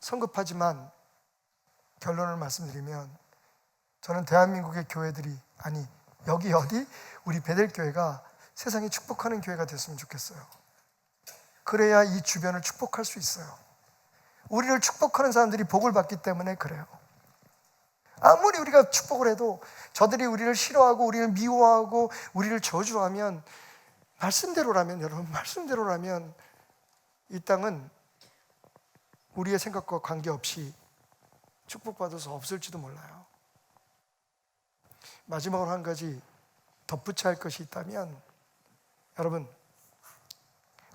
성급하지만 결론을 말씀드리면 저는 대한민국의 교회들이, 아니 여기 어디? 우리 베델교회가 세상에 축복하는 교회가 됐으면 좋겠어요. 그래야 이 주변을 축복할 수 있어요. 우리를 축복하는 사람들이 복을 받기 때문에 그래요. 아무리 우리가 축복을 해도 저들이 우리를 싫어하고 우리를 미워하고 우리를 저주하면, 말씀대로라면, 여러분 말씀대로라면 이 땅은 우리의 생각과 관계없이 축복받아서 없을지도 몰라요. 마지막으로 한 가지 덧붙여야 할 것이 있다면, 여러분,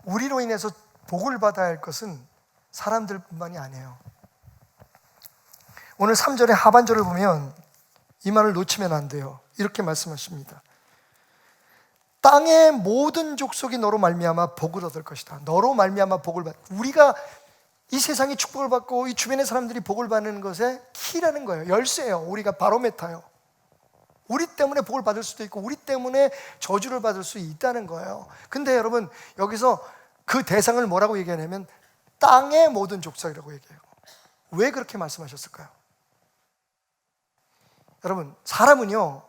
우리로 인해서 복을 받아야 할 것은 사람들뿐만이 아니에요. 오늘 3절의 하반절을 보면 이 말을 놓치면 안 돼요. 이렇게 말씀하십니다. 땅의 모든 족속이 너로 말미암아 복을 얻을 것이다. 너로 말미암아 복을 받. 우리가 이 세상이 축복을 받고 이 주변의 사람들이 복을 받는 것의 키라는 거예요. 열쇠예요. 우리가 바로메타요. 우리 때문에 복을 받을 수도 있고 우리 때문에 저주를 받을 수 있다는 거예요. 근데 여러분, 여기서 그 대상을 뭐라고 얘기하냐면 땅의 모든 족속이라고 얘기해요. 왜 그렇게 말씀하셨을까요? 여러분, 사람은요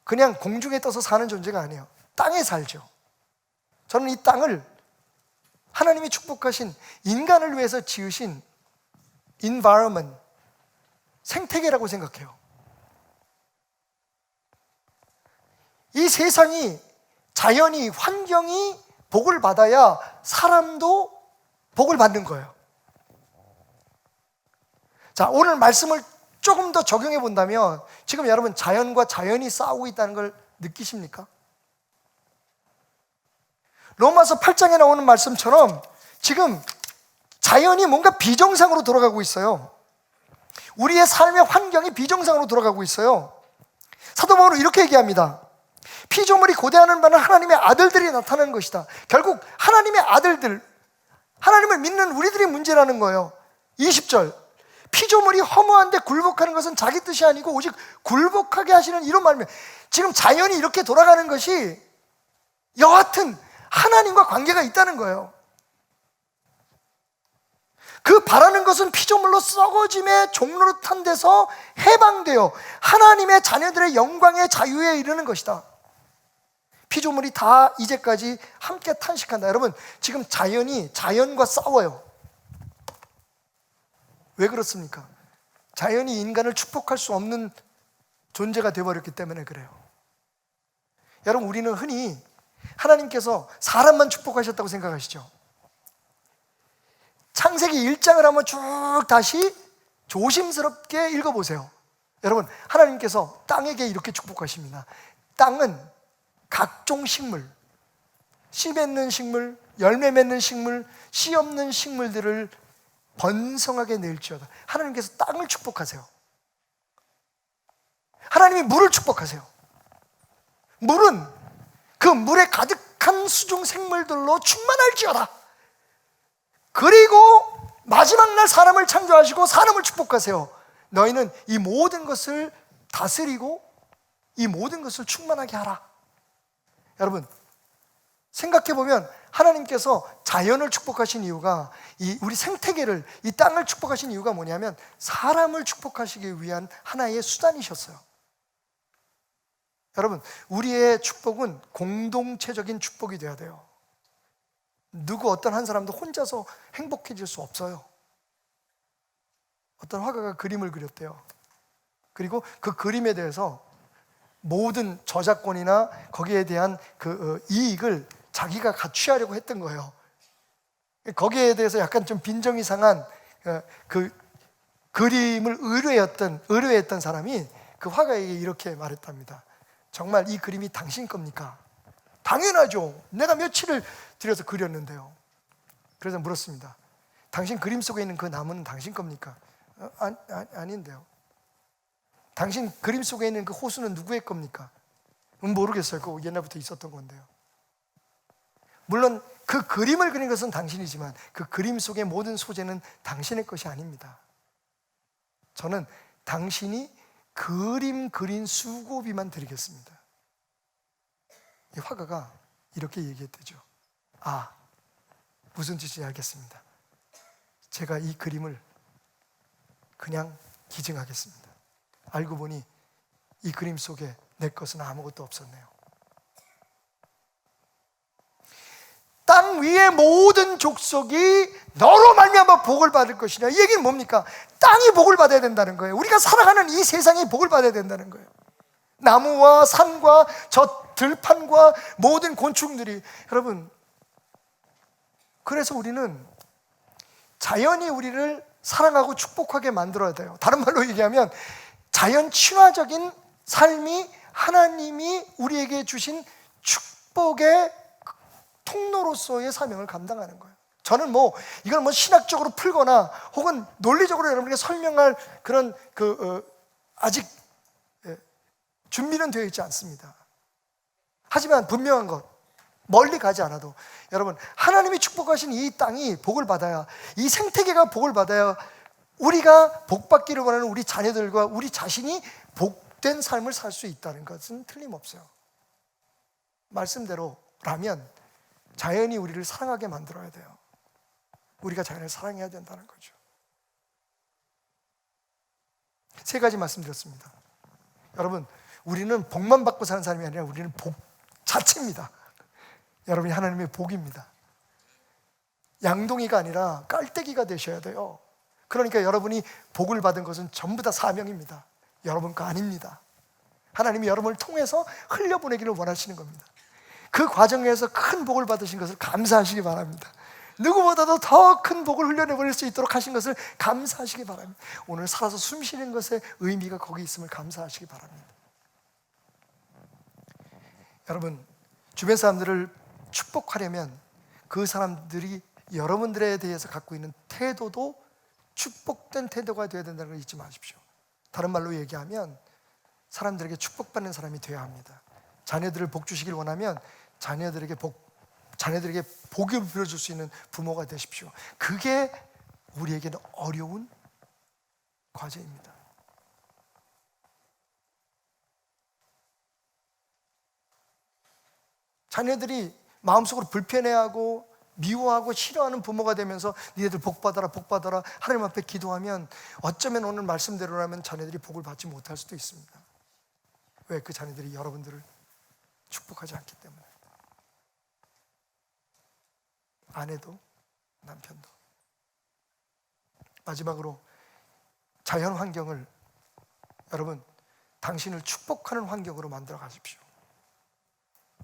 그냥 공중에 떠서 사는 존재가 아니에요. 땅에 살죠. 저는 이 땅을 하나님이 축복하신, 인간을 위해서 지으신 environment, 생태계라고 생각해요. 이 세상이, 자연이, 환경이 복을 받아야 사람도 복을 받는 거예요. 자, 오늘 말씀을 조금 더 적용해 본다면 지금 여러분, 자연과 자연이 싸우고 있다는 걸 느끼십니까? 로마서 8장에 나오는 말씀처럼 지금 자연이 뭔가 비정상으로 돌아가고 있어요. 우리의 삶의 환경이 비정상으로 돌아가고 있어요. 사도 바울은 이렇게 얘기합니다. 피조물이 고대하는 바는 하나님의 아들들이 나타나는 것이다. 결국 하나님의 아들들, 하나님을 믿는 우리들이 문제라는 거예요. 20절, 피조물이 허무한데 굴복하는 것은 자기 뜻이 아니고 오직 굴복하게 하시는 이런 말이면, 지금 자연이 이렇게 돌아가는 것이 여하튼 하나님과 관계가 있다는 거예요. 그 바라는 것은 피조물로 썩어짐의 종로릇한 데서 해방되어 하나님의 자녀들의 영광의 자유에 이르는 것이다. 피조물이 다 이제까지 함께 탄식한다. 여러분, 지금 자연이 자연과 싸워요. 왜 그렇습니까? 자연이 인간을 축복할 수 없는 존재가 되어버렸기 때문에 그래요. 여러분, 우리는 흔히 하나님께서 사람만 축복하셨다고 생각하시죠? 창세기 1장을 한번 쭉 다시 조심스럽게 읽어보세요. 여러분, 하나님께서 땅에게 이렇게 축복하십니다. 땅은 각종 식물, 씨 맺는 식물, 열매 맺는 식물, 씨 없는 식물들을 번성하게 낼지어다. 하나님께서 땅을 축복하세요. 하나님이 물을 축복하세요. 물은 그 물에 가득한 수중 생물들로 충만할지어다. 그리고 마지막 날 사람을 창조하시고 사람을 축복하세요. 너희는 이 모든 것을 다스리고 이 모든 것을 충만하게 하라. 여러분, 생각해보면 하나님께서 자연을 축복하신 이유가 우리 생태계를, 이 땅을 축복하신 이유가 뭐냐면 사람을 축복하시기 위한 하나의 수단이셨어요. 여러분, 우리의 축복은 공동체적인 축복이 돼야 돼요. 어떤 한 사람도 혼자서 행복해질 수 없어요. 어떤 화가가 그림을 그렸대요. 그리고 그 그림에 대해서 모든 저작권이나 거기에 대한 그 이익을 자기가 가취하려고 했던 거예요. 거기에 대해서 약간 좀 빈정이 상한 그 그림을 의뢰했던 사람이 그 화가에게 이렇게 말했답니다. 정말 이 그림이 당신 겁니까? 당연하죠. 내가 며칠을 들여서 그렸는데요. 그래서 물었습니다. 당신 그림 속에 있는 그 나무는 당신 겁니까? 아닌데요. 당신 그림 속에 있는 그 호수는 누구의 겁니까? 모르겠어요. 그거 옛날부터 있었던 건데요. 물론 그 그림을 그린 것은 당신이지만 그 그림 속의 모든 소재는 당신의 것이 아닙니다. 저는 당신이 그림 그린 수고비만 드리겠습니다. 이 화가가 이렇게 얘기했대죠. 아, 무슨 뜻인지 알겠습니다. 제가 이 그림을 그냥 기증하겠습니다. 알고 보니 이 그림 속에 내 것은 아무것도 없었네요. 땅 위의 모든 족속이 너로 말미암아 복을 받을 것이냐. 이 얘기는 뭡니까? 땅이 복을 받아야 된다는 거예요. 우리가 살아가는 이 세상이 복을 받아야 된다는 거예요. 나무와 산과 저 들판과 모든 곤충들이, 여러분, 그래서 우리는 자연이 우리를 사랑하고 축복하게 만들어야 돼요. 다른 말로 얘기하면 자연 친화적인 삶이 하나님이 우리에게 주신 축복의 통로로서의 사명을 감당하는 거예요. 저는 이걸 신학적으로 풀거나 혹은 논리적으로 여러분에게 설명할 그런 아직 준비는 되어 있지 않습니다. 하지만 분명한 것, 멀리 가지 않아도 여러분, 하나님이 축복하신 이 땅이 복을 받아야, 이 생태계가 복을 받아야 우리가 복받기를 원하는 우리 자녀들과 우리 자신이 복된 삶을 살 수 있다는 것은 틀림없어요. 말씀대로라면 자연이 우리를 사랑하게 만들어야 돼요. 우리가 자연을 사랑해야 된다는 거죠. 3가지 말씀드렸습니다. 여러분, 우리는 복만 받고 사는 사람이 아니라 우리는 복 자체입니다. 여러분이 하나님의 복입니다. 양동이가 아니라 깔때기가 되셔야 돼요. 그러니까 여러분이 복을 받은 것은 전부 다 사명입니다. 여러분 거 아닙니다. 하나님이 여러분을 통해서 흘려보내기를 원하시는 겁니다. 그 과정에서 큰 복을 받으신 것을 감사하시기 바랍니다. 누구보다도 더 큰 복을 흘려내버릴 수 있도록 하신 것을 감사하시기 바랍니다. 오늘 살아서 숨 쉬는 것의 의미가 거기 있음을 감사하시기 바랍니다. 여러분, 주변 사람들을 축복하려면 그 사람들이 여러분들에 대해서 갖고 있는 태도도 축복된 태도가 되어야 된다는 걸 잊지 마십시오. 다른 말로 얘기하면 사람들에게 축복받는 사람이 되어야 합니다. 자녀들을 복 주시길 원하면 자녀들에게 복을 빌어줄 수 있는 부모가 되십시오. 그게 우리에게는 어려운 과제입니다. 자녀들이 마음속으로 불편해하고 미워하고 싫어하는 부모가 되면서 니네들 복 받아라 복 받아라 하나님 앞에 기도하면 어쩌면 오늘 말씀대로라면 자녀들이 복을 받지 못할 수도 있습니다. 왜? 그 자녀들이 여러분들을 축복하지 않기 때문에. 아내도 남편도. 마지막으로 자연 환경을 여러분 당신을 축복하는 환경으로 만들어 가십시오.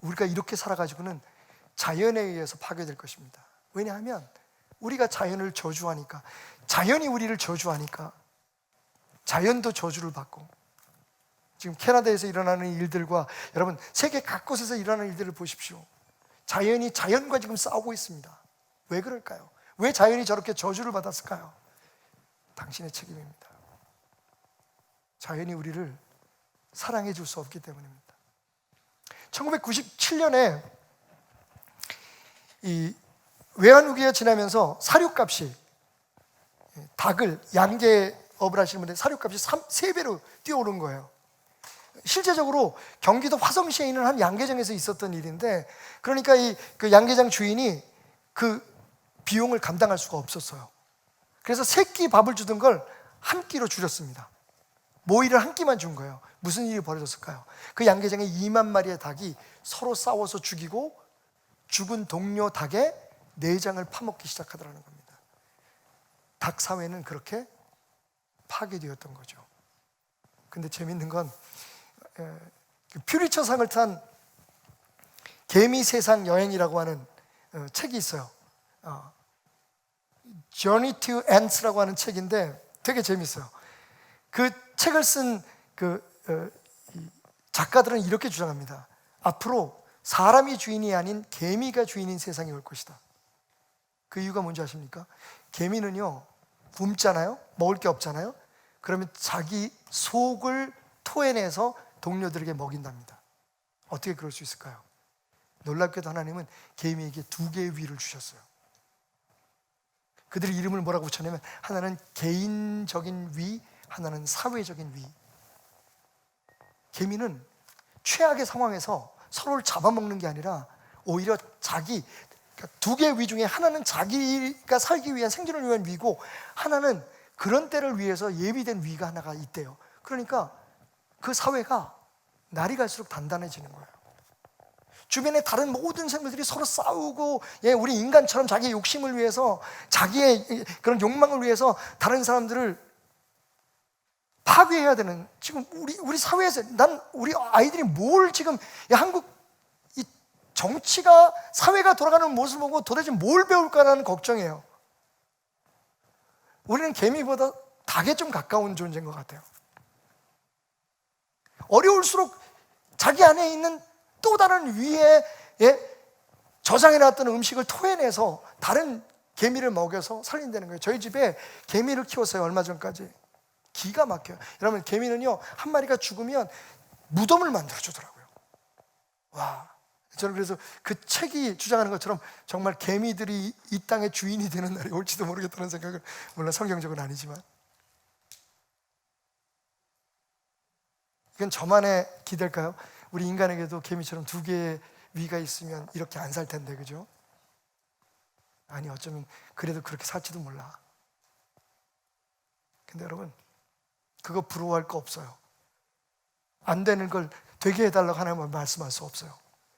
우리가 이렇게 살아가지고는 자연에 의해서 파괴될 것입니다. 왜냐하면 우리가 자연을 저주하니까, 자연이 우리를 저주하니까 자연도 저주를 받고, 지금 캐나다에서 일어나는 일들과 여러분 세계 각곳에서 일어나는 일들을 보십시오. 자연이 자연과 지금 싸우고 있습니다. 왜 그럴까요? 왜 자연이 저렇게 저주를 받았을까요? 당신의 책임입니다. 자연이 우리를 사랑해 줄 수 없기 때문입니다. 1997년에 이 외환위기가 지나면서 사료값이, 닭을 양계업을 하시는 분들 사료값이 3배로 뛰어오른 거예요. 실제적으로 경기도 화성시에 있는 한 양계장에서 있었던 일인데, 그러니까 그 양계장 주인이 그 비용을 감당할 수가 없었어요. 그래서 3끼 밥을 주던 걸 한 끼로 줄였습니다. 모이를 한 끼만 준 거예요. 무슨 일이 벌어졌을까요? 그 양계장에 2만 마리의 닭이 서로 싸워서 죽이고 죽은 동료 닭의 내장을 파먹기 시작하더라는 겁니다. 닭 사회는 그렇게 파괴되었던 거죠. 근데 재밌는 건 퓨리처상을 탄 개미 세상 여행이라고 하는 책이 있어요. Journey to Ants라고 하는 책인데 되게 재밌어요. 그 책을 쓴 작가들은 이렇게 주장합니다. 앞으로 사람이 주인이 아닌 개미가 주인인 세상이 올 것이다. 그 이유가 뭔지 아십니까? 개미는요, 굶잖아요. 먹을 게 없잖아요. 그러면 자기 속을 토해내서 동료들에게 먹인답니다. 어떻게 그럴 수 있을까요? 놀랍게도 하나님은 개미에게 2개의 위를 주셨어요. 그들의 이름을 뭐라고 붙였냐면, 하나는 개인적인 위, 하나는 사회적인 위. 개미는 최악의 상황에서 서로를 잡아먹는 게 아니라 오히려 그러니까 2개의 위 중에 하나는 자기가 살기 위한, 생존을 위한 위고, 하나는 그런 때를 위해서 예비된 위가 하나가 있대요. 그러니까 그 사회가 날이 갈수록 단단해지는 거예요. 주변에 다른 모든 생물들이 서로 싸우고, 우리 인간처럼 자기의 욕심을 위해서, 자기의 그런 욕망을 위해서 다른 사람들을 파괴해야 되는, 지금 우리 사회에서 우리 아이들이 뭘 지금 한국 이 정치가, 사회가 돌아가는 모습을 보고 도대체 뭘 배울까라는 걱정이에요. 우리는 개미보다 닭에 좀 가까운 존재인 것 같아요. 어려울수록 자기 안에 있는 또 다른 위에 저장해놨던 음식을 토해내서 다른 개미를 먹여서 살린다는 거예요. 저희 집에 개미를 키웠어요. 얼마 전까지. 기가 막혀요. 여러분, 개미는요, 한 마리가 죽으면 무덤을 만들어주더라고요. 와, 저는 그래서 그 책이 주장하는 것처럼 정말 개미들이 이 땅의 주인이 되는 날이 올지도 모르겠다는 생각을, 물론 성경적은 아니지만, 이건 저만의 기대일까요? 우리 인간에게도 개미처럼 2개의 위가 있으면 이렇게 안 살 텐데, 그죠? 아니, 어쩌면 그래도 그렇게 살지도 몰라. 근데 여러분, 그거 부러워할 거 없어요. 안 되는 걸 되게 해달라고 하나님은 말씀할 수 없어요.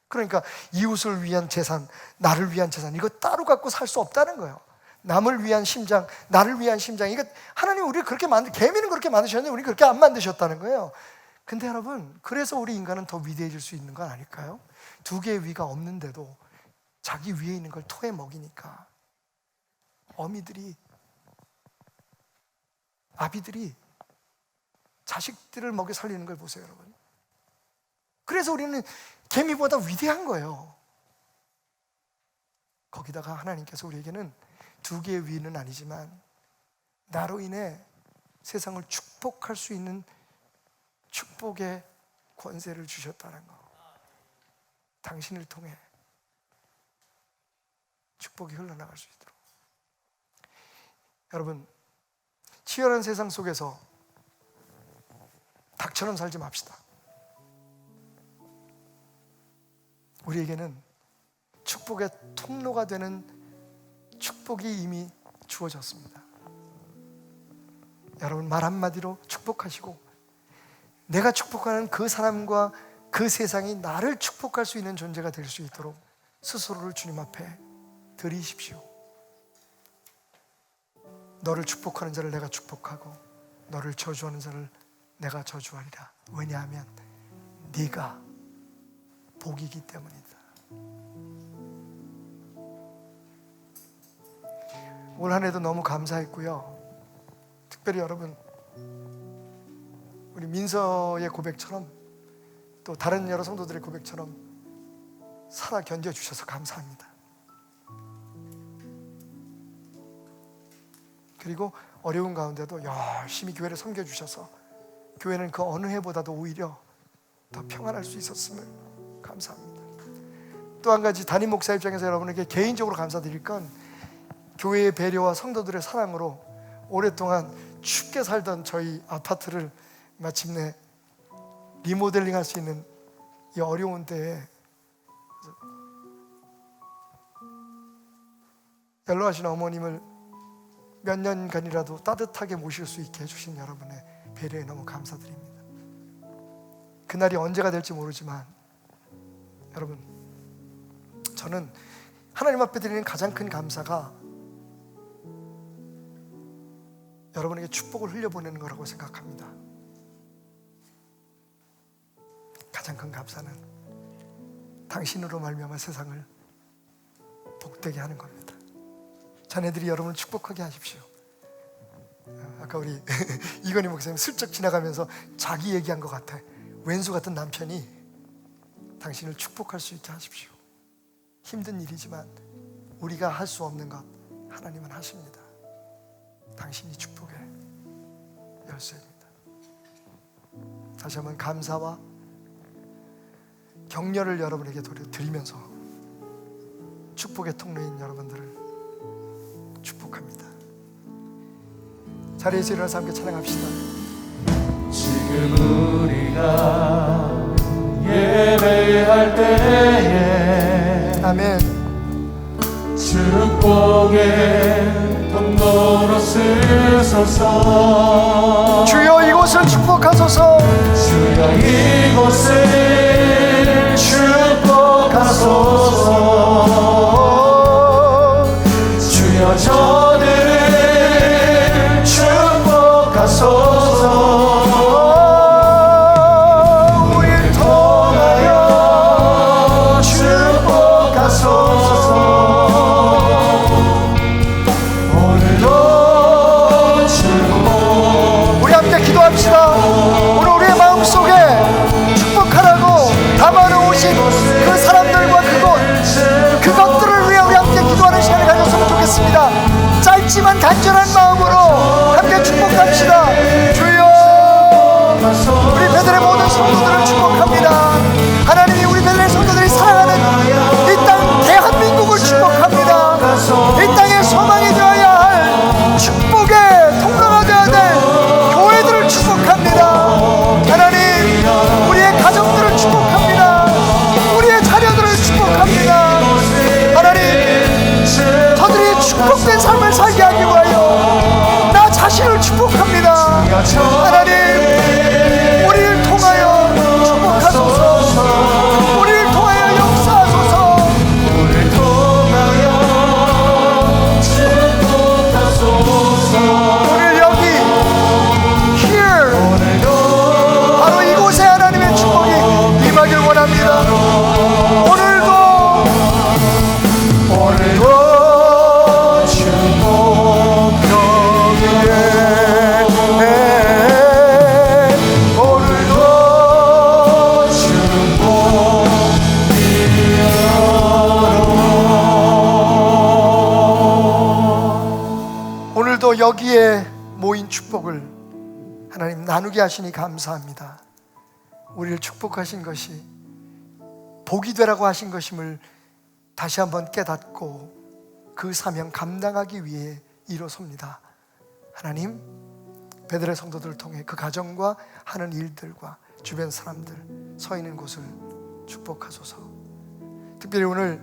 그러니까 이웃을 위한 재산, 나를 위한 재산, 이거 따로 갖고 살 수 없다는 거예요. 남을 위한 심장, 나를 위한 심장, 이거 하나님 우리를 그렇게 개미는 그렇게 만드셨는데 우리 그렇게 안 만드셨다는 거예요. 근데 여러분, 그래서 우리 인간은 더 위대해질 수 있는 건 아닐까요? 2개의 위가 없는데도 자기 위에 있는 걸 토해 먹이니까. 어미들이, 아비들이 자식들을 먹여 살리는 걸 보세요, 여러분. 그래서 우리는 개미보다 위대한 거예요. 거기다가 하나님께서 우리에게는 2개의 위는 아니지만 나로 인해 세상을 축복할 수 있는 축복의 권세를 주셨다는 거. 당신을 통해 축복이 흘러나갈 수 있도록. 여러분, 치열한 세상 속에서 닭처럼 살지 맙시다. 우리에게는 축복의 통로가 되는 축복이 이미 주어졌습니다. 여러분, 말 한마디로 축복하시고, 내가 축복하는 그 사람과 그 세상이 나를 축복할 수 있는 존재가 될 수 있도록 스스로를 주님 앞에 드리십시오. 너를 축복하는 자를 내가 축복하고 너를 저주하는 자를 내가 저주하리라. 왜냐하면 네가 복이기 때문이다. 올 한 해도 너무 감사했고요. 특별히 여러분, 우리 민서의 고백처럼 또 다른 여러 성도들의 고백처럼 살아 견뎌주셔서 감사합니다. 그리고 어려운 가운데도 열심히 교회를 섬겨주셔서 교회는 그 어느 해보다도 오히려 더 평안할 수 있었음을 감사합니다. 또 한 가지, 담임 목사 입장에서 여러분에게 개인적으로 감사드릴 건 교회의 배려와 성도들의 사랑으로 오랫동안 춥게 살던 저희 아파트를 마침내 리모델링 할 수 있는 이 어려운 때에 연로하신 어머님을 몇 년간이라도 따뜻하게 모실 수 있게 해주신 여러분의 배려에 너무 감사드립니다. 그날이 언제가 될지 모르지만 여러분, 저는 하나님 앞에 드리는 가장 큰 감사가 여러분에게 축복을 흘려보내는 거라고 생각합니다. 가장 큰 감사는 당신으로 말미암아 세상을 복되게 하는 겁니다. 자녀들이 여러분을 축복하게 하십시오. 아까 우리 이건희 목사님 슬쩍 지나가면서 자기 얘기한 것 같아. 왼수 같은 남편이 당신을 축복할 수 있게 하십시오. 힘든 일이지만 우리가 할 수 없는 것 하나님은 하십니다. 당신이 축복의 열쇠입니다. 다시 한번 감사와 격려를 여러분에게 드리면서 축복의 통로인 여러분들을 축복합니다. 자리에서 일어나서 함께 찬양합시다. 지금 우리가 예배할 때에 아멘. 축복의 통로로 쓰소서. 주여 이곳을 축복하소서. 주여 이곳을 축복하소서. 주여 저들을 축복하소서. 우릴 통하여 축복하소서. 오늘도 축복. 우리 함께 기도합시다. 오늘 우리의 마음속에 축복하라고 담아놓으신 그 사람들과 그것들을 위해 우리 함께 기도하는 시간을 가졌으면 좋겠습니다. 짧지만 간절한 마음으로 함께 축복합시다. 주여, 우리 베들의 모든 성도들을 축복합니다. 하나님이 우리 베들의 성도들이 사랑하는 이 땅 대한민국을 축복합니다. 이 땅의 소망이 되어야 할 축복의 통로가 되어야 될 교회들을 축복합니다. 하나님, 우리의 가정들을 축복합니다. 우리의 자녀들을 축복합니다. 하나님, 저들이 축복된 삶을 살게 하기 위하여 나 자신을 축복합니다. 하나님, 우리를 통하여 축복하소서. 우리를 통하여 역사하소서. 우리를 통하여 축복하소서. 오늘 여기 here 바로 이곳에 하나님의 축복이 임하길 원합니다. 오늘도 축복 여기에 오늘도 축복 오늘도 여기에 모인 축복을 하나님 나누게 하시니 감사합니다. 우리를 축복하신 것이 복이 되라고 하신 것임을 다시 한번 깨닫고 그 사명 감당하기 위해 일어섭니다. 하나님, 베들의 성도들을 통해 그 가정과 하는 일들과 주변 사람들 서 있는 곳을 축복하소서. 특별히 오늘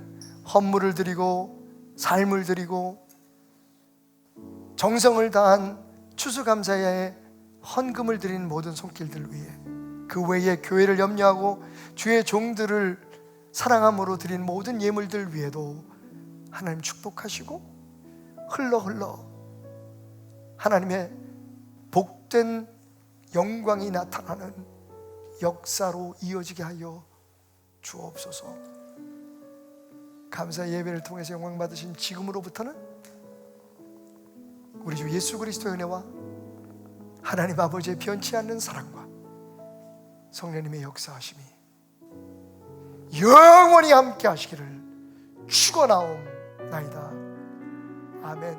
헌물을 드리고 삶을 드리고 정성을 다한 추수감사의 헌금을 드리는 모든 손길들 위해, 그 외에 교회를 염려하고 주의 종들을 사랑함으로 드린 모든 예물들 위에도 하나님 축복하시고 흘러 하나님의 복된 영광이 나타나는 역사로 이어지게 하여 주옵소서. 감사 예배를 통해서 영광 받으신 지금으로부터는 우리 주 예수 그리스도의 은혜와 하나님 아버지의 변치 않는 사랑과 성령님의 역사하심이 영원히 함께 하시기를 축원하옵나이다. 아멘.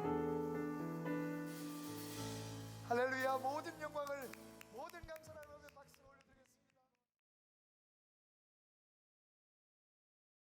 할렐루야. 모든 영광을